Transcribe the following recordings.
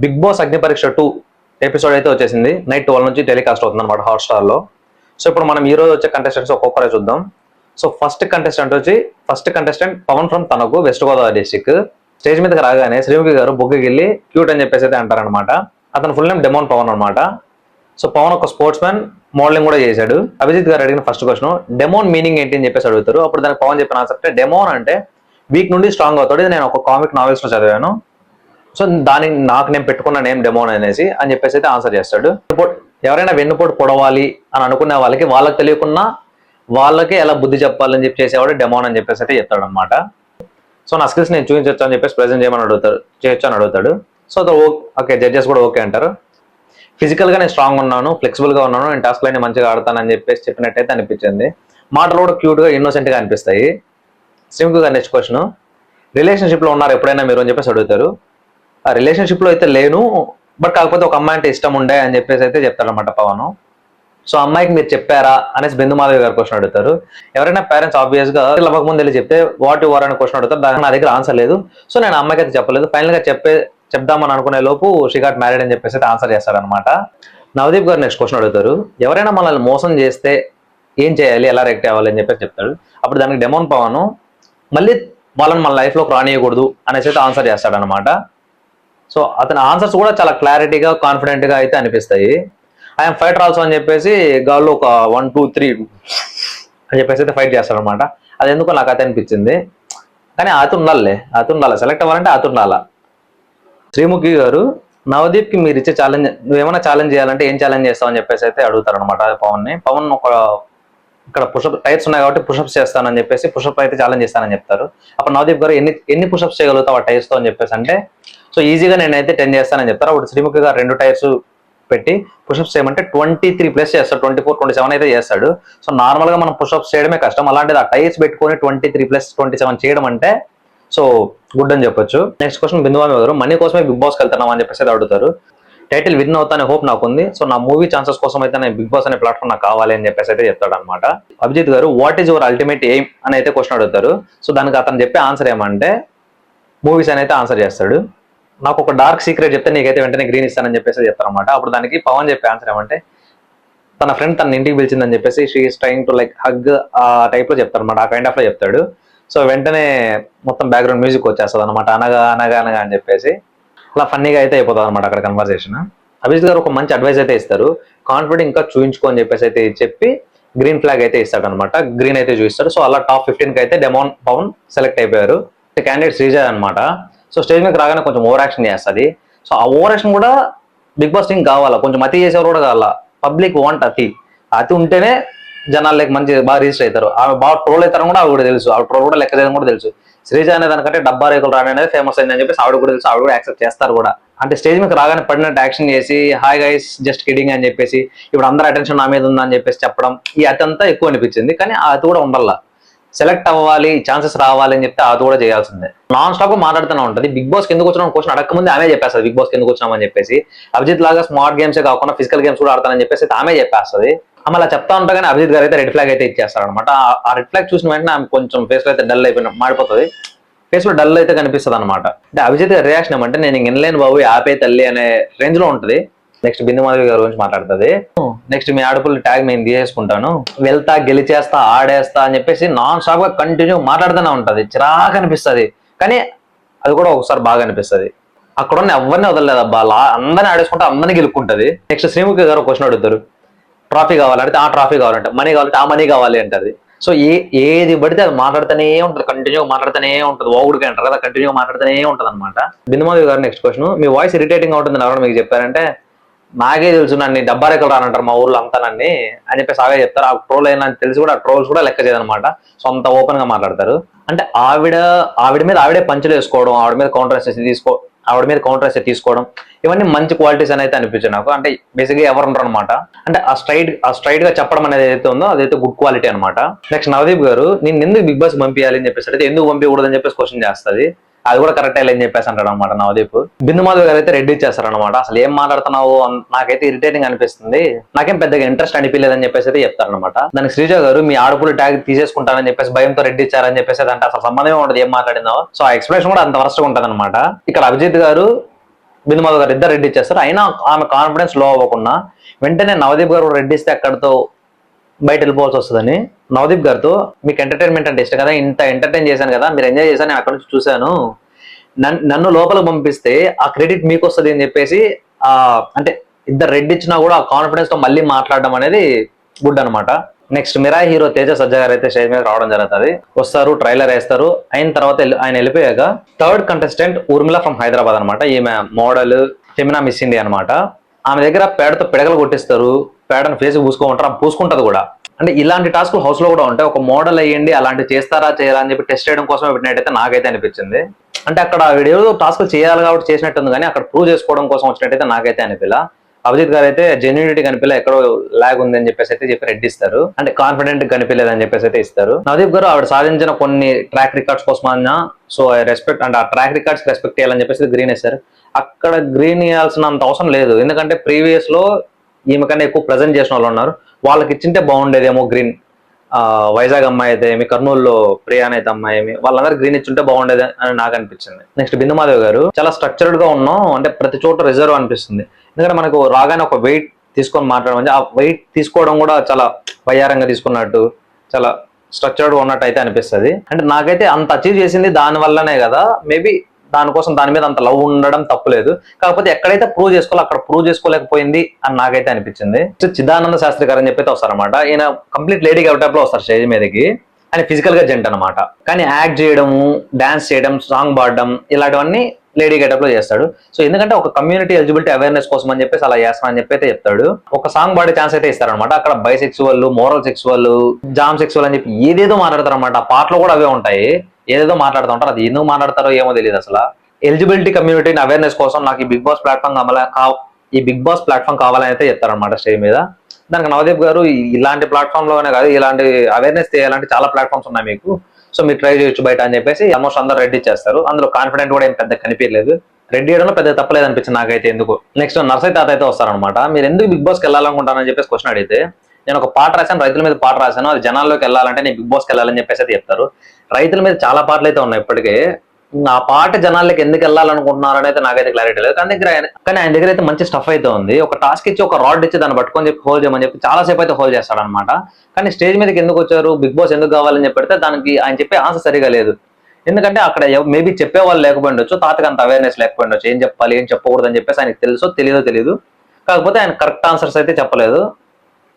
Big boss అగ్ని పరీక్ష 2 episode అయితే వచ్చేసింది. నైట్ 12 నుంచి టెలికాస్ట్ అవుతుంది అనమాట హాట్‌స్టార్ లో. సో ఇప్పుడు మనం ఈ రోజు వచ్చే కంటెస్టెంట్స్ ఒక్కొక్కరే చూద్దాం. So first contestant Pavan from Tanuku west Godavari district. Stage మీదకి రాగానే శ్రీముఖి గారు బొగ్గగిల్లి క్యూట్ అని చెప్పేసి అయితే అంటారనమాట. అతని ఫుల్ నేమ్ డెమోన్ పవన్ అనమాట. సో పవన్ ఒక స్పోర్ట్స్ మ్యాన్, మోడలింగ్ కూడా చేశాడు. అభిజిత్ గారు అడిగిన ఫస్ట్ క్వశ్చన్ డెమోన్ మీనింగ్ ఏంటి అని చెప్పేసి అడుగుతారు. అప్పుడు దానికి పవన్ చెప్పిన ఆన్సర్ అంటే డెమోన్ అంటే వీక్ నుండి స్ట్రాంగ్ అవుతాడు. ఇది నేను ఒక కామిక్ నావెల్స్ లో చదివాను. సో దానికి నాకు నేను పెట్టుకున్న నేమ్ డెమోన్ అనేసి అని చెప్పేసి అయితే ఆన్సర్ చేస్తాడు. ఎవరైనా వెన్నుపోటు పొడవాలి అని అనుకునే వాళ్ళకి తెలియకున్నా వాళ్ళకి ఎలా బుద్ధి చెప్పాలని చెప్పి చేసేవాడు డెమోన్ అని చెప్పేసి అయితే చెప్తాడు అనమాట. సో నా స్కిల్స్ నేను చూపించవచ్చు అని చెప్పేసి ప్రెజెంట్ చేయొచ్చు అని అడుగుతాడు. సో ఓకే, జడ్జెస్ కూడా ఓకే అంటారు. ఫిజికల్ గా నేను స్ట్రాంగ్ ఉన్నాను, ఫ్లెక్సిబుల్ గా ఉన్నాను, నేను టాస్క్ లైన్ మంచిగా ఆడతానని చెప్పేసి చెప్పినట్టయితే అనిపించింది. మాటలు కూడా క్యూట్ గా ఇన్నోసెంట్ గా అనిపిస్తాయి. సింపుల్ గా నెక్స్ట్ క్వశ్చన్ రిలేషన్షిప్ లో ఉన్నారు ఎప్పుడైనా మీరు అని చెప్పేసి అడుగుతారు. ఆ రిలేషన్షిప్ లో అయితే లేను, బట్ కాకపోతే ఒక అమ్మాయి అంటే ఇష్టం ఉండే అని చెప్పేసి అయితే చెప్తాడనమాట పవన్. సో అమ్మాయికి మీరు చెప్పారా అనేసి బిందు మాధవి గారు క్వశ్చన్ అడుగుతారు. ఎవరైనా పేరెంట్స్ ఆబ్వియస్ గా లవ్వక ముందు వెళ్ళి చెప్తే వాట్ యు ఆర్ అని క్వశ్చన్ అడుగుతారు. దానికి నా దగ్గర ఆన్సర్ లేదు. సో నేను అమ్మాయికి అయితే చెప్పలేదు. ఫైనల్ గా చెప్దామని అనుకునే లోపు షీ గాట్ మ్యారీడ్ అని చెప్పేసి ఆన్సర్ చేస్తారనమాట. నవదీప్ గారు నెక్స్ట్ క్వశ్చన్ అడుగుతారు. ఎవరైనా మనల్ని మోసం చేస్తే ఏం చేయాలి, ఎలా రెక్ట్ అవ్వాలి అని చెప్పేసి చెప్తాడు. అప్పుడు దానికి డెమోన్ పవన్ మళ్ళీ వాళ్ళని మన లైఫ్ లోకి రానియకూడదు అనేసి అయితే ఆన్సర్ చేస్తాడనమాట. సో అతని ఆన్సర్స్ కూడా చాలా క్లారిటీగా, కాన్ఫిడెంట్ గా అయితే అనిపిస్తాయి. ఐఎమ్ ఫైటర్ ఆల్సో అని చెప్పేసి గాల్లో ఒక 1 2 3 అని చెప్పేసి అయితే ఫైట్ చేస్తాడనమాట. అది ఎందుకో నాకు అయితే అనిపించింది. కానీ అతి ఉండాలి, సెలెక్ట్ అవ్వాలంటే అతి ఉండాలా. శ్రీముఖి గారు నవదీప్ కి మీరు ఇచ్చే ఛాలెంజ్, నువ్వేమైనా ఛాలెంజ్ చేయాలంటే ఏం ఛాలెంజ్ చేస్తావు అని చెప్పేసి అయితే అడుగుతారు అనమాట పవన్ ని. పవన్ ఒక ఇక్కడ పుషప్ టైర్స్ ఉన్నాయి కాబట్టి పుషప్స్ చేస్తానని చెప్పేసి పుషప్ అయితే ఛాలెంజ్ చేస్తానని చెప్తారు. అప్పుడు నవదీప్ గారు ఎన్ని పుషప్స్ చేయగలుగుతావు ఆ టైర్స్ తో అని చెప్పేసి అంటే సో ఈజీగా నేనైతే 10 చేస్తానని చెప్తారు. అప్పుడు శ్రీముఖి గారు 2 టైర్స్ పెట్టి పుషప్స్ చేయమంటే 23 ప్లస్ చేస్తాడు, 24 27 అయితే చేస్తాడు. సో నార్మల్ గా మనం పుషప్స్ చేయడమే కష్టం, అలాంటిది ఆ టైర్స్ పెట్టుకొని 23 ప్లస్ 27 చేయడం అంటే సో గుడ్ అని చెప్పొచ్చు. నెక్స్ట్ క్వశ్చన్ బిందువామి గారు మనీ కోసమే బిగ్ బాస్ కి వెళ్తున్నాం అని చెప్పేసి అడుగుతారు. టైటిల్ విన్ అవుతానే హోప్ నాకు ఉంది. సో నా మూవీ ఛాన్సెస్ కోసం అయితే నేను బిగ్ బాస్ అనే ప్లాట్ఫామ్ నాకు కావాలి అని చెప్పేసి అయితే చెప్తాడు అనమాట. అభిజిత్ గారు what is your ultimate aim అని అయితే క్వశ్చన్ అడుగుతారు. సో దానికి అతను చెప్పే ఆన్సర్ ఏమంటే మూవీస్ అని అయితే ఆన్సర్ చేస్తాడు. నాకు ఒక డార్క్ సీక్రెట్ చెప్తే నీకైతే వెంటనే గ్రీన్ ఇస్తానని చెప్పేసి చెప్తారు అనమాట. అప్పుడు దానికి పవన్ చెప్పే ఆన్సర్ ఏమంటే తన ఫ్రెండ్ తన ఇంటికి పిలిచిందని చెప్పేసి she is trying to like hug ఆ టైప్ లో చెప్తారు అనమాట. ఆ కైండ్ ఆఫ్ లో చెప్తాడు. సో వెంటనే మొత్తం బ్యాక్గ్రౌండ్ మ్యూజిక్ వచ్చేస్తుంది అనమాట, అనగా అనగా అనగా అని చెప్పేసి. అలా ఫన్నీగా అయితే అయిపోతుంది అనమాట అక్కడ కన్వర్సేషన్. అభిజిత్ గారు ఒక మంచి అడ్వైస్ అయితే ఇస్తారు. కాన్ఫిడెంట్ ఇంకా చూయించుకో అని చెప్పేసి అయితే చెప్పి గ్రీన్ ఫ్లాగ్ అయితే ఇస్తాడు అనమాట. గ్రీన్ అయితే చూపిస్తాడు. సో అలా టాప్ 15 కి అయితే డెమోన్ పవన్ సెలెక్ట్ అయిపోయారు. క్యాండిడేట్ శ్రీజ అనమాట. సో స్టేజ్ మీద రాగానే కొంచెం ఓవర్ యాక్షన్ చేస్తుంది. సో ఆ ఓవర్ యాక్షన్ కూడా బిగ్ బాస్ టీం కావాలా, కొంచెం అతి చేసేవారు కూడా కావాలా. పబ్లిక్ వాంట్ అతి ఉంటేనే జనాలకి మంచి బాగా రిజిస్టర్ అవుతారు. ఆమె బాగా ట్రోల్ అవుతారని కూడా ఆవిడ కూడా తెలుసు. ఆవిడ ట్రోల్ కూడా లెక్క చేయడం కూడా తెలుసు. శ్రీజ అనే దానికంటే డబ్బా రేకులు రాని అనేది ఫేమస్ అయిందని చెప్పేసి ఆవిడ కూడా తెలుసు. ఆవిడ కూడా యాక్సెప్ట్ చేస్తారు కూడా. అంటే స్టేజ్ మీద రాగానే పడినట్టు యాక్షన్ చేసి హాయ్ గైస్ జస్ట్ కిడింగ్ అని చెప్పేసి ఇప్పుడు అందరు అటెన్షన్ నా మీద ఉందని చెప్పేసి చెప్పడం, ఈ అతి అంతా ఎక్కువ అనిపించింది. కానీ ఆ అతి కూడా ఉండాల, సెలెక్ట్ అవ్వాలి, ఛాన్సెస్ రావాలి అని చెప్తే అది కూడా చేయాల్సిందే. నాన్ స్టాప్ గా మాట్లాడుతూనే ఉంటుంది. బిగ్ బాస్ ఎందుకు వచ్చిన క్వశ్చన్ అడగక ముందు ఆమె చెప్పేస్తుంది బిగ్ బాస్ ఎందుకు వచ్చినామని చెప్పేసి. అభిజిత్ లాగా స్మార్ట్ గేమ్సే కాకుండా ఫిజికల్ గేమ్స్ కూడా ఆడతానని చెప్పేసి ఆమె చెప్పేస్తుంది. ఆమె అలా చెప్తా ఉంటా కానీ అభిజిత్ గారు అయితే రెడ్ ఫ్లాగ్ అయితే ఇచ్చేస్తారు అనమాట. ఆ రెడ్ ఫ్లాగ్ చూసిన వెంటనే ఆమె కొంచెం ఫేస్ లో అయితే డల్ అయిపోయిన మాడిపోతుంది, ఫేస్ లో డల్ అయితే కనిపిస్తుంది అనమాట. అంటే అభిజిత్ గారి రియాక్షన్ ఏమంటే నేను వినలేను బాబు ఆపే తల్లి అనే రేంజ్ లో ఉంటుంది. నెక్స్ట్ బిందు మాధవి గారి గురించి మాట్లాడుతుంది. నెక్స్ట్ మీ ఆడపిల్ల ట్యాగ్ నేను తీసేసుకుంటాను, వెళ్తా గెలిచేస్తా ఆడేస్తా అని చెప్పేసి నాన్ స్టాప్ గా కంటిన్యూ మాట్లాడుతూనే ఉంటది. చిరాగా అనిపిస్తుంది కానీ అది కూడా ఒకసారి బాగా అనిపిస్తుంది. అక్కడ ఉన్న ఎవరిని వదలలేదు అబ్బా, అందరిని ఆడేసుకుంటే అందరినీ గెలుపుకుంటది. నెక్స్ట్ శ్రీముఖి గారు క్వశ్చన్ అడుగుతారు. ట్రాఫీ కావాలంటే ఆ ట్రాఫీ కావాలంటే, మనీ కావాలంటే ఆ మనీ కావాలి అంటది. సో ఏది పడితే అది మాట్లాడుతూనే ఉంటుంది, కంటిన్యూ మాట్లాడుతూనే ఉంటుంది. ఓగుడికి అంటారు కదా, కంటిన్యూ మాట్లాడుతూనే ఉంటుంది అనమాట. బిందుమాధవి గారు నెక్స్ట్ క్వశ్చన్ మీ వాయిస్ ఇరిటేటింగ్ అవుతుంది ఎవరైనా మీకు చెప్పారంటే నాకే తెలుసు, నన్ను డబ్బా రేఖలు రానంటారు మా ఊర్లో అంతా నన్ను అని చెప్పేసి ఆగే చెప్తారు. ఆ ట్రోల్ అయినా తెలిసి కూడా ఆ ట్రోల్స్ కూడా లెక్క చేయదనమాట. సో అంత ఓపెన్ గా మాట్లాడతారు. అంటే ఆవిడ మీద ఆవిడే పంచులు వేసుకోవడం, ఆవిడ మీద కౌంటర్ వేసి తీసుకోవడం, ఇవన్నీ మంచి క్వాలిటీస్ అని అయితే అనిపించాయి నాకు. అంటే బేసిక్గా ఎవరు ఉంటారు అనమాట. అంటే ఆ స్ట్రైట్ గా చెప్పడం అనేది ఏదైతే ఉందో అదైతే గుడ్ క్వాలిటీ అనమాట. నెక్స్ట్ నవదీప్ గారు నేను ఎందుకు బిగ్ బాస్ పంపించాలి అని చెప్పేసి అయితే ఎందుకు పంపించకూడదు అని చెప్పేసి క్వశ్చన్ చేస్తుంది. అది కూడా కరెక్ట్ అయ్యి అని చెప్పేసి అంటాడు అనమాట నవదీప్. బిందు మాధవ్ గారు అయితే రెడ్ ఇచ్చేస్తారు అనమాట. అసలు ఏం మాట్లాడుతున్నావు, నాకైతే ఇరిటేటింగ్ అనిపిస్తుంది, నాకేం పెద్దగా ఇంట్రెస్ట్ అనిపించలేదని చెప్పేసి అయితే చెప్తారనమాట. దానికి శ్రీజ గారు మీ ఆడపులు ట్యాగ్ తీసేసుకుంటారని చెప్పేసి భయంతో రెడ్ ఇచ్చారని చెప్పేసి అంటే అసలు సంబంధమే ఉండదు ఏం మాట్లాడిందో. సో ఆ ఎక్స్ప్రెషన్ కూడా అంత వరస్ట్ ఉంటుంది అనమాట. ఇక్కడ అభిజిత్ గారు బిందు మాధవ్ గారు ఇద్దరు రెడ్ ఇచ్చేస్తారు. అయినా ఆమె కాన్ఫిడెన్స్ లో అవ్వకుండా వెంటనే నవదీప్ గారు రెడ్ ఇస్తే అక్కడతో బయట వెళ్ళిపోవాల్సి వస్తుందని నవదీప్ గారితో, మీకు ఎంటర్టైన్మెంట్ అంటే ఇష్టం కదా, ఇంత ఎంటర్టైన్ చేశాను కదా, మీరు ఎంజాయ్ చేశాను, నేను అక్కడ నుంచి చూశాను, నన్ను లోపలికి పంపిస్తే ఆ క్రెడిట్ మీకు వస్తుంది అని చెప్పేసి అంటే ఇద్దరు రెడ్ ఇచ్చినా కూడా ఆ కాన్ఫిడెన్స్ తో మళ్ళీ మాట్లాడడం అనేది గుడ్ అనమాట. నెక్స్ట్ మిరా హీరో తేజ సజ్జా గారు అయితే స్టేజ్ మీద రావడం జరుగుతుంది. వస్తారు, ట్రైలర్ వేస్తారు. అయిన తర్వాత ఆయన వెళ్ళిపోయాక third contestant Urmila from Hyderabad అనమాట. ఈమె మోడల్, ఫెమినా మిస్ ఇండియా అనమాట. ఆమె దగ్గర పేడతో పిడగలు కొట్టిస్తారు, పేడను ఫేస్ పూసుకోమంటారు, పూసుకుంటది కూడా. అంటే ఇలాంటి టాస్క్లు హౌస్ లో కూడా ఉంటాయి. ఒక మోడల్ అయ్యండి అలాంటి చేస్తారా చేయాలా అని చెప్పి టెస్ట్ చేయడం కోసం పెట్టినట్టయితే నాకైతే అనిపించింది. అంటే అక్కడ వీడియో టాస్క్లు చేయాలి కాబట్టి చేసినట్టుంది, కానీ అక్కడ ప్రూవ్ చేసుకోవడం కోసం వచ్చినట్టయితే నాకైతే అనిపిలా. అభిజిత్ గారు అయితే జెన్యూనిటీ కనిపిలే, ఎక్కడో లాగ్ ఉంది అని చెప్పేసి అయితే చెప్పి రెడ్ ఇస్తారు. అంటే కాన్ఫిడెంట్ కనిపించలేదు అని చెప్పేసి అయితే ఇస్తారు. నవదీప్ గారు ఆవిడ సాధించిన కొన్ని ట్రాక్ రికార్డ్స్ కోసం సో రెస్పెక్ట్ అంటే ఆ ట్రాక్ రికార్డ్స్ రెస్పెక్ట్ చేయాలని చెప్పేసి గ్రీన్ ఇస్తారు. అక్కడ గ్రీన్ ఇవ్వాల్సినంత అవసరం లేదు, ఎందుకంటే ప్రీవియస్ లో ఈమె కన్నా ఎక్కువ ప్రజెంట్ చేసిన వాళ్ళు ఉన్నారు, వాళ్ళకి ఇచ్చింటే బాగుండేదేమో గ్రీన్. వైజాగ్ అమ్మాయి అయితే ఏమి, కర్నూలులో ప్రియాన్ అయితే అమ్మాయి ఏమి, వాళ్ళందరూ గ్రీన్ ఇచ్చుంటే బాగుండేది అని నాకు అనిపించింది. నెక్స్ట్ బిందు మాధవ్ గారు చాలా స్ట్రక్చర్డ్ గా ఉన్నాం, అంటే ప్రతి చోట రిజర్వ్ అనిపిస్తుంది. ఎందుకంటే మనకు రాగానే ఒక వెయిట్ తీసుకొని మాట్లాడడం, ఆ వెయిట్ తీసుకోవడం కూడా చాలా వయ్యారంగా తీసుకున్నట్టు, చాలా స్ట్రక్చర్డ్ ఉన్నట్టు అయితే అనిపిస్తుంది. అంటే నాకైతే అంత అచీవ్ చేసింది దాని వల్లనే కదా, మేబీ దానికోసం దాని మీద అంత లవ్ ఉండడం తప్పులేదు. కాకపోతే ఎక్కడైతే ప్రూవ్ చేసుకోవాలో అక్కడ ప్రూవ్ చేసుకోలేకపోయింది అని నాకైతే అనిపించింది. చిదానంద శాస్త్రి గారు అని చెప్పి వస్తారనమాట. ఈయన కంప్లీట్ లేడీ గెటప్ లో వస్తారు స్టేజ్ మీదకి. ఆయన ఫిజికల్ గా జెంట్ అనమాట, కానీ యాక్ట్ చేయడము, డాన్స్ చేయడం, సాంగ్ పాడడం ఇలాంటివన్నీ లేడీ గెటప్ లో చేస్తాడు. సో ఎందుకంటే ఒక కమ్యూనిటీ ఎలిజిబిలిటీ అవేర్నెస్ కోసం అని చెప్పేసి అలా చేస్తాను అని చెప్పి అయితే చెప్తాడు. ఒక సాంగ్ పాడే ఛాన్స్ అయితే ఇస్తారనమాట. అక్కడ bisexual, moral sexual, jam sexual అని చెప్పి ఏదేదో మాట్లాడతారు అనమాట. ఆ పాటలో కూడా అవే ఉంటాయి, ఏదేదో మాట్లాడుతూ ఉంటారు. అది ఎందుకు మాట్లాడతారో ఏమో తెలియదు అసలు. ఎలిజిబిలిటీ కమ్యూనిటీని అవేర్నెస్ కోసం నాకు ఈ బిగ్ బాస్ ప్లాట్ఫామ్ కావాలని అయితే చెప్తారనమాట స్టేజ్ మీద. దానికి నవదీప్ గారు ఇలాంటి ప్లాట్ఫామ్ లోనే కాదు, ఇలాంటి అవేర్నెస్ చేయాలంటే చాలా ప్లాట్ఫామ్స్ ఉన్నాయి మీకు, సో మీరు ట్రై చేయొచ్చు బయట అని చెప్పేసి ఆల్మోస్ట్ అందరూ రెడీ చేస్తారు. అందులో కాన్ఫిడెంట్ కూడా ఏం పెద్ద కనిపించలేదు, రెడీ చేయడంలో పెద్ద తప్పలేదు అనిపించింది నాకైతే ఎందుకు. నెక్స్ట్ నర్సయ్య తాత అయితే వస్తారనమాట. మీరు ఎందుకు బిగ్ బాస్కి వెళ్ళాలనుకుంటారని చెప్పేసి క్వశ్చన్ అడిగితే, నేను ఒక పాట రాశాను, రైతుల మీద పాట రాశాను, అది జనాల్లోకి వెళ్ళాలంటే నేను బిగ్ బాస్కి వెళ్ళాలని చెప్పేసి అయితే చెప్తారు. రైతుల మీద చాలా పాటలు అయితే ఉన్నాయి ఇప్పటికే, ఆ పాట జనాలకి ఎందుకు వెళ్ళాలనుకుంటున్నారు అనేది నాకైతే క్లారిటీ లేదు. కానీ ఆయన దగ్గర అయితే మంచి స్టఫ్ అయితే ఉంది. ఒక టాస్క్ ఇచ్చి ఒక రాడ్ ఇచ్చి దాన్ని పట్టుకొని చెప్పి హోల్డ్ చేయమని చెప్పి చాలా సేపు అయితే హోల్డ్ చేస్తాడు అనమాట. కానీ స్టేజ్ మీదకి ఎందుకు వచ్చారు, బిగ్ బాస్ ఎందుకు కావాలని చెప్పి పెడితే దానికి ఆయన చెప్పే ఆన్సర్ సరిగా లేదు. ఎందుకంటే అక్కడ మేబీ చెప్పే వాళ్ళు లేకపోయిండొచ్చు, తాతకి అంత అవేర్నెస్ లేకపోయిండొచ్చు, ఏం చెప్పాలి ఏం చెప్పకూడదు అని చెప్పేసి ఆయనకు తెలుసో తెలియదు. కాకపోతే ఆయన కరెక్ట్ ఆన్సర్స్ అయితే చెప్పలేదు.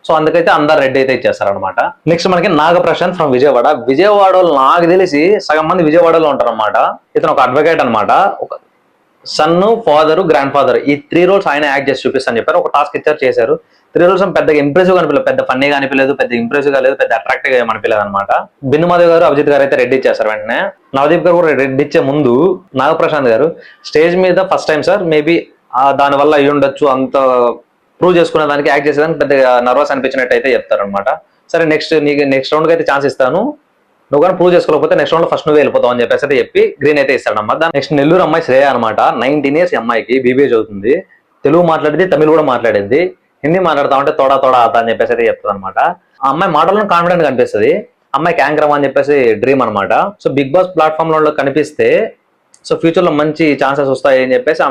సో అందుకైతే అందరు రెడ్ అయితే ఇచ్చేస్తారనమాట. నెక్స్ట్ మనకి నాగ ప్రశాంత్ ఫ్రమ్ విజయవాడ. విజయవాడలో నాకు తెలిసి సగం మంది విజయవాడలో ఉంటారనమాట. ఇతను ఒక అడ్వకేట్ అనమాట. ఒక సన్, ఫాదర్, గ్రాండ్ ఫాదర్, ఈ 3 రోల్స్ ఆయన యాక్ట్ చేసి చూపిస్తాను చెప్పారు. ఒక టాస్క్ ఇచ్చారు, చేశారు. 3 రోల్స్ పెద్దగా ఇంప్రెసివ్ అనిపించలేదు, పెద్ద ఫన్నీగా అనిపించలేదు, పెద్ద ఇంప్రెసివ్ గా లేదు, పెద్ద అట్రాక్టివ్ గా అనిపించలేదు అనమాట. బిందు మాధవ్ గారు, అభిజిత్ గారు అయితే రెడ్ ఇచ్చేస్తారు వెంటనే. నవదీప్ గారు కూడా రెడ్ ఇచ్చే ముందు నాగ ప్రశాంత్ గారు స్టేజ్ మీద ఫస్ట్ టైం సార్, మేబీ దాని వల్ల అయ్యి ఉండొచ్చు, అంత ప్రూవ్ చేసుకునే దానికి యాక్ట్ చేసేదానికి పెద్దగా నర్వస్ అనిపించినట్టు అయితే చెప్తారు అనమాట. సరే నెక్స్ట్ రౌండ్ కి అయితే ఛాన్స్ ఇస్తాను, నువ్వు కానీ ప్రూవ్ చేసుకోకపోతే నెక్స్ట్ రౌండ్ లో ఫస్ట్ నువ్వే వెళ్ళిపోతావు అని చెప్పేసి అయితే చెప్పి గ్రీన్ అయితే ఇస్తాడన్నమాట. నెక్స్ట్ నెల్లూరు అమ్మాయి శ్రేయ అనమాట. 19 years అమ్మాయికి బీబీఏ చదువుతుంది, తెలుగు మాట్లాడేది, తమిళ్ కూడా మాట్లాడేది, హిందీ మాట్లాడతా ఉంటే తోడా ఆత అని చెప్పేసి అయితే చెప్తుంది అనమాట. ఆ అమ్మాయి మాటలను కాన్ఫిడెంట్ కనిపిస్తుంది. అమ్మాయికి యాంకర్ అని చెప్పేసి డ్రీమ్ అనమాట. సో బిగ్ బాస్ ప్లాట్ఫామ్ లో కనిపిస్తే సో ఫ్యూచర్ లో మంచి ఛాన్సెస్ వస్తాయి అని చెప్పేసి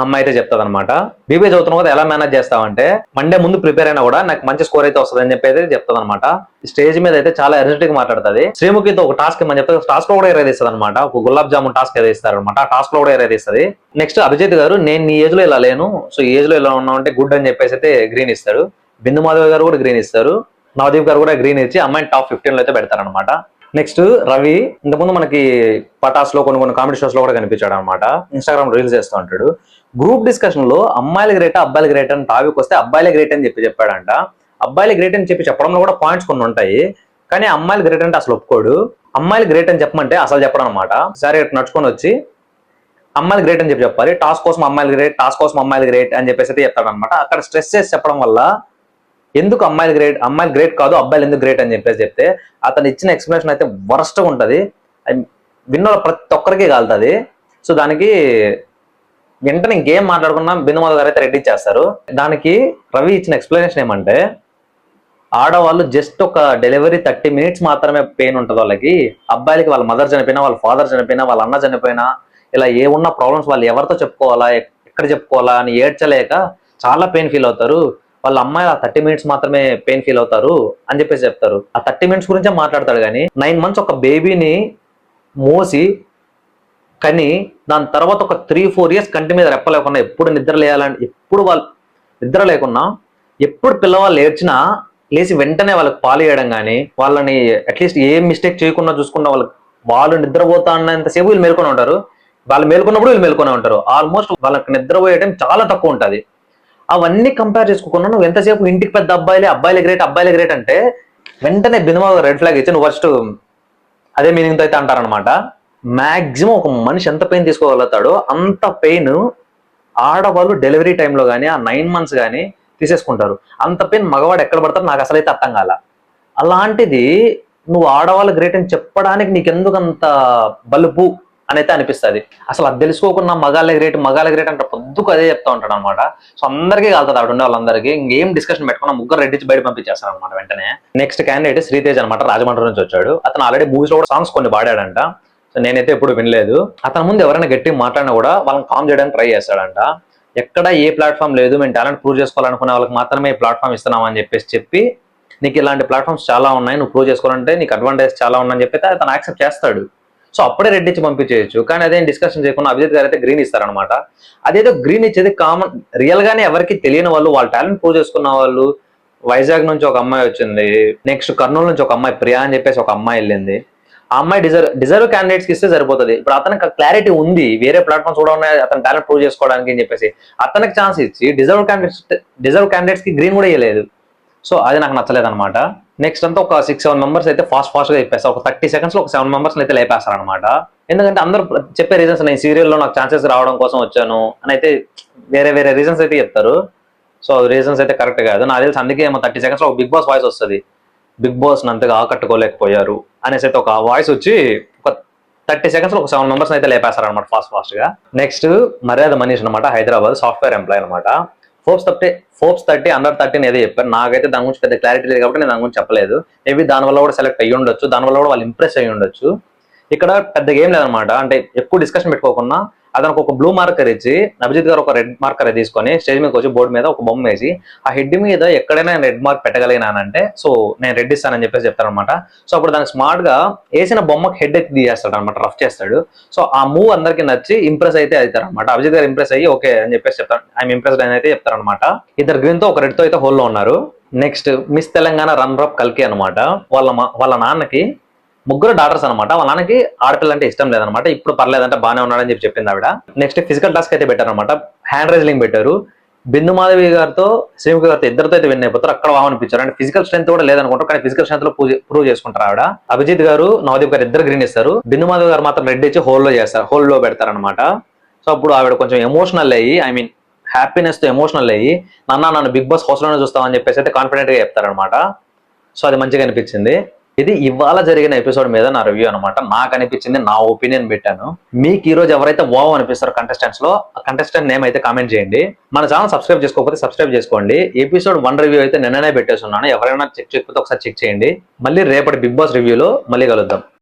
అమ్మాయి అయితే చెప్తుంది అనమాట. బీబీఏ చదువుతున్నా కూడా ఎలా మేనేజ్ చేస్తావంటే, మండే ముందు ప్రిపేర్ అయినా కూడా నాకు మంచి స్కోర్ అయితే వస్తుంది అని చెప్పి అయితే చెప్తుంది అనమాట. స్టేజ్ మీద అయితే చాలా ఎనర్జెటిక్ మాట్లాడుతుంది. శ్రీముఖితో ఒక టాస్క్ ఇమ్మని చెప్తే టాస్క్ లో కూడా ఎరేదిస్తుంది అనమాట. ఒక గులాబ్ జామున్ టాస్క్ ఏదో ఇస్తారు అనమాట, ఆ టాస్క్ లో కూడా ఎరేదిస్తుంది. నెక్స్ట్ అభిజిత్ గారు, నేను ఈ ఏజ్ లో ఇలా లేను, సో ఈ ఏజ్ లో ఇలా ఉన్నావు అంటే గుడ్ అని చెప్పేసి అయితే గ్రీన్ ఇస్తారు. బిందు మాధవ్ గారు కూడా గ్రీన్ ఇస్తారు. నవదీప్ గారు కూడా గ్రీన్ ఇచ్చి అమ్మాయిని టాప్ 15 లో అయితే పెడతారనమాట. నెక్స్ట్ రవి, ఇంతకుముందు మనకి పటాస్ లో కొన్ని కామెడీ షోస్ లో కూడా కనిపించాడు అనమాట. ఇన్స్టాగ్రామ్ రీల్స్ చేస్తూ ఉంటాడు. గ్రూప్ డిస్కషన్ లో అమ్మాయిలు గ్రేట్ అబ్బాయిలు గ్రేట్ అని టాపిక్ వస్తే అబ్బాయిలే గ్రేట్ అని చెప్పాడంట. అబ్బాయిలు గ్రేట్ అని చెప్పడంలో కూడా పాయింట్స్ కొన్ని ఉంటాయి, కానీ అమ్మాయిలు గ్రేట్ అంటే అసలు ఒప్పుకోడు. అమ్మాయిలు గ్రేట్ అని చెప్పమంటే అసలు చెప్పడం అనమాట. సరే నడుచుకొని వచ్చి అమ్మాయిలు గ్రేట్ అని చెప్పాలి, టాస్క్ కోసం అమ్మాయిలు గ్రేట్ అని చెప్పేసి అయితే చెప్తాడు అనమాట. అక్కడ స్ట్రెస్ చేసి చెప్పడం వల్ల ఎందుకు అమ్మాయిలు గ్రేట్ కాదు, అబ్బాయిలు ఎందుకు గ్రేట్ అని చెప్పేసి చెప్తే అతను ఇచ్చిన ఎక్స్ప్లెనేషన్ అయితే వరస్ట్ గా ఉంటది, విన్న ప్రతి ఒక్కరికి కాలుతుంది. సో దానికి వెంటనే ఇంకేం మాట్లాడుకున్నా బిందు మాధవ్ గారు అయితే రెడీ చేస్తారు. దానికి రవి ఇచ్చిన ఎక్స్ప్లెనేషన్ ఏమంటే, ఆడవాళ్ళు జస్ట్ ఒక డెలివరీ 30 minutes మాత్రమే పెయిన్ ఉంటుంది వాళ్ళకి, అబ్బాయిలకి వాళ్ళ మదర్ చనిపోయినా, వాళ్ళ ఫాదర్ చనిపోయినా, వాళ్ళ అన్న చనిపోయినా, ఇలా ఏమున్న ప్రాబ్లమ్స్ వాళ్ళు ఎవరితో చెప్పుకోవాలా, ఎక్కడ చెప్పుకోవాలా అని ఏడ్చలేక చాలా పెయిన్ ఫీల్ అవుతారు. వాళ్ళ అమ్మాయి ఆ 30 మినిట్స్ మాత్రమే పెయిన్ ఫీల్ అవుతారు అని చెప్పేసి చెప్తారు. ఆ 30 మినిట్స్ గురించే మాట్లాడతాడు కానీ 9 మంత్స్ ఒక బేబీని మోసి కానీ దాని తర్వాత ఒక 3-4 ఇయర్స్ కంటి మీద రెప్పలేకుండా ఎప్పుడు నిద్ర లేయాలని, ఎప్పుడు వాళ్ళు నిద్ర లేకున్నా, ఎప్పుడు పిల్లవాళ్ళు ఏడ్చినా లేచి వెంటనే వాళ్ళకి పాలు వేయడం కానీ, వాళ్ళని అట్లీస్ట్ ఏం మిస్టేక్ చేయకుండా చూసుకున్న వాళ్ళు నిద్రపోతా అన్నంతసేపు వీళ్ళు మేల్కొని ఉంటారు. వాళ్ళు మేల్కొన్నప్పుడు వీళ్ళు మేల్కొనే ఉంటారు. ఆల్మోస్ట్ వాళ్ళకి నిద్రపోయే టైం చాలా తక్కువ ఉంటుంది. అవన్నీ కంపేర్ చేసుకోకుండా నువ్వు ఎంతసేపు ఇంటికి పెద్ద అబ్బాయిలే గ్రేట్ అంటే వెంటనే బినమా రెడ్ ఫ్లాగ్ ఇచ్చి నువ్వు ఫస్ట్ అదే మీనింగ్తో అయితే అంటారనమాట. మాక్సిమం ఒక మనిషి ఎంత పెయిన్ తీసుకోగలుగుతాడో అంత పెయిన్ ఆడవాళ్ళు డెలివరీ టైంలో కానీ ఆ 9 months కానీ తీసేసుకుంటారు. అంత పెయిన్ మగవాడు ఎక్కడ పడతారు నాకు అసలైతే అర్థం కాల. అలాంటిది నువ్వు ఆడవాళ్ళు గ్రేట్ అని చెప్పడానికి నీకెందుకు అంత బలుపు అని అయితే అనిపిస్తుంది. అసలు అది తెలుసుకోకుండా మగాళ్ళే గ్రేట్ అంటే పొద్దుకు అదే చెప్తా ఉంటాడు అనమాట. సో అందరికీ కాలుతుంది ఆవిడ ఉండే వాళ్ళందరికీ. ఇంకేం డిస్కషన్ పెట్టుకున్నా ముగ్గురు రెడ్డిచ్చి బయట పంపించేస్తారు అనమాట వెంటనే. నెక్స్ట్ క్యాండిడేట్ శ్రీతేజ్ అనమాట, రాజమండ్రి నుంచి వచ్చాడు. అతను ఆల్రెడీ మూవీస్ లో కూడా సాంగ్స్ కొన్ని పాడాడంట. సో నేనైతే ఎప్పుడు వినలేదు. అతని ముందు ఎవరైనా గట్టిగా మాట్లాడినా కూడా వాళ్ళని కామ్ చేయడానికి ట్రై చేస్తాడంట. ఎక్కడ ఏ ప్లాట్ఫామ్ లేదు, మేము టాలెంట్ ప్రూవ్ చేసుకోవాలనుకునే వాళ్ళకి మాత్రమే ఈ ప్లాట్ఫామ్ ఇస్తున్నాం అని చెప్పి నీకు ఇలాంటి ప్లాట్ఫామ్స్ చాలా ఉన్నాయి, నువ్వు ప్రూవ్ చేసుకోవాలంటే నీకు అడ్వాంటేజ్ చాలా ఉన్నాయని చెప్పి అతను యాక్సెప్ట్ చేస్తాడు. సో అప్పుడే రెడ్ ఇచ్చి పంపించేయచ్చు. కానీ అదేం డిస్కషన్ చేయకుండా అభిజిత్ గారు అయితే గ్రీన్ ఇస్తారనమాట. అదేదో గ్రీన్ ఇచ్చేది కామన్ రియల్ గానే ఎవరికి తెలియని వాళ్ళు, వాళ్ళ టాలెంట్ ప్రూవ్ చేసుకున్న వాళ్ళు. వైజాగ్ నుంచి ఒక అమ్మాయి వచ్చింది, నెక్స్ట్ కర్నూలు నుంచి ఒక అమ్మాయి ప్రియా అని చెప్పేసి ఒక అమ్మాయి వెళ్ళింది. ఆ అమ్మాయి డిజర్వ్ క్యాండిడేట్స్ కి ఇస్తే సరిపోతుంది. ఇప్పుడు అతనికి క్లారిటీ ఉంది, వేరే ప్లాట్ఫామ్స్ కూడా ఉన్నాయి అతని టాలెంట్ ప్రూవ్ చేసుకోవడానికి అని చెప్పేసి అతనికి ఛాన్స్ ఇచ్చి డిజర్వ్ క్యాండిడేట్స్ కి గ్రీన్ కూడా ఇవ్వలేదు. సో అది నాకు నచ్చలేదు అనమాట. నెక్స్ట్ అంతా ఒక 6-7 మెంబర్స్ అయితే ఫాస్ట్ గా చెప్పేస్తారు. ఒక 30 seconds లో ఒక 7 మెంబర్స్ అయితే లేపేస్తారు అనమాట. ఎందుకంటే అందరూ చెప్పే రీజన్స్ నేను సీరియల్లో నాకు ఛాన్సెస్ రావడం కోసం వచ్చాను అని అయితే వేరే రీజన్స్ అయితే చెప్తారు. సో రీజన్స్ అయితే కరెక్ట్ కాదు నాకు తెలిసి. అందుకే ఏమో 30 seconds లో ఒక బిగ్ బాస్ వాయిస్ వస్తుంది, బిగ్ బాస్ అంతగా ఆకట్టుకోలేకపోయారు అనేసి అయితే ఒక వాయిస్ వచ్చి ఒక 30 seconds లో ఒక 7 మెంబర్స్ అయితే లేపేస్తారు అనమాట ఫాస్ట్ గా. నెక్స్ట్ మర్యాద మనీష్ అనమాట, హైదరాబాద్ సాఫ్ట్వేర్ ఎంప్లాయ్ అనమాట. ఫోర్బ్స్ 30 అండర్ 30 ఏదో చెప్పారు. నాకైతే దాని గురించి పెద్ద క్లారిటీ లేదు కాబట్టి నేను దాని గురించి చెప్పలేదు. మేబీ దానివల్ల కూడా సెలెక్ట్ అయ్యి ఉండొచ్చు, దానివల్ల కూడా వాళ్ళు ఇంప్రెస్ అయ్యి ఉండొచ్చు. ఇక్కడ పెద్దగా ఏం లేదనమాట. అంటే ఎక్కువ డిస్కషన్ పెట్టుకోకుండా అతనికి ఒక బ్లూ మార్కర్ ఇచ్చి అభిజిత్ గారు ఒక రెడ్ మార్కర్ తీసుకొని స్టేజ్ మీదకి వచ్చి బోర్డు మీద ఒక బొమ్మ వేసి ఆ హెడ్ మీద ఎక్కడైనా రెడ్ మార్క్ పెట్టగలిగినానంటే సో నేను రెడ్ ఇస్తానని చెప్పేసి చెప్తారనమాట. సో అప్పుడు దానికి స్మార్ట్ గా వేసిన బొమ్మకి హెడ్ ఎత్తి తీసేస్తాడు అనమాట, రఫ్ చేస్తాడు. సో ఆ మూవ్ అందరికి నచ్చి ఇంప్రెస్ అయితే అవుతారు అనమాట. అభిజిత్ గారు ఇంప్రెస్ అయ్యి ఓకే అని చెప్పేసి చెప్తారు, ఐఎమ్ ఇంప్రెస్డ్ అని అయితే చెప్తారనమాట. ఇద్దరు గ్రీన్ తో ఒక రెడ్ తో అయితే హోల్లో ఉన్నారు. Next miss Telangana runner up కల్కి అనమాట. వాళ్ళ నాన్నకి ముగ్గురు డాటర్స్ అనమాట. వాళ్ళ నాన్నకి ఆడపిల్ల అంటే ఇష్టం లేదనమాట. ఇప్పుడు పర్లేదంటే బాగానే ఉన్నాడని చెప్పింది ఆవిడ. నెక్స్ట్ ఫిజికల్ టాస్క్ అయితే పెట్టారు అనమాట, హ్యాండ్ రైజ్లింగ్ పెట్టారు. బిందు మాధవి గారితో శ్రీముఖి గారితో ఇద్దరితో అయితే విన్ అయిపోతారు. అక్కడ వామనిపించారు. అంటే ఫిజికల్ స్ట్రెంత్ కూడా లేదనుకుంటారు, కానీ ఫిజికల్ స్ట్రెంత్ లో ప్రూవ్ చేసుకుంటారు ఆవిడ. అభిజిత్ గారు నవదీప్ గారు ఇద్దరు గ్రీన్ ఇస్తారు. బిందు మాధవి గారు మాత్రం రెడ్ ఇచ్చి హోల్లో పెడతారు అనమాట. సో అప్పుడు ఆవిడ కొంచెం ఎమోషనల్ అయ్యి, ఐ మీన్ హ్యాపీనెస్ తో ఎమోషనల్ అయ్యి నన్ను బిగ్ బాస్ హౌస్ లోనే చూస్తామని చెప్పేసి అయితే కాన్ఫిడెంట్ గా చెప్తారనమాట. సో అది మంచిగా అనిపించింది. ఇది ఇవాళ జరిగిన ఎపిసోడ్ మీద నా రివ్యూ అనమాట. నాకు అనిపించింది, నా ఒపీనియన్ పెట్టాను. మీకు ఈ రోజు ఎవరైతే వావ్ అనిపిస్తారో కంటెస్టెంట్స్ లో ఆ కంటెస్టెంట్ నేమ్ అయితే కామెంట్ చేయండి. మన ఛానల్ సబ్స్క్రైబ్ చేసుకోకపోతే సబ్స్క్రైబ్ చేసుకోండి. ఎపిసోడ్ 1 రివ్యూ అయితే నిన్ననే పెట్టేస్తున్నాను, ఎవరైనా చెక్ చేయకపోతే ఒకసారి చెక్ చేయండి. మళ్ళీ రేపటి బిగ్ బాస్ రివ్యూలో మళ్ళీ కలుద్దాం.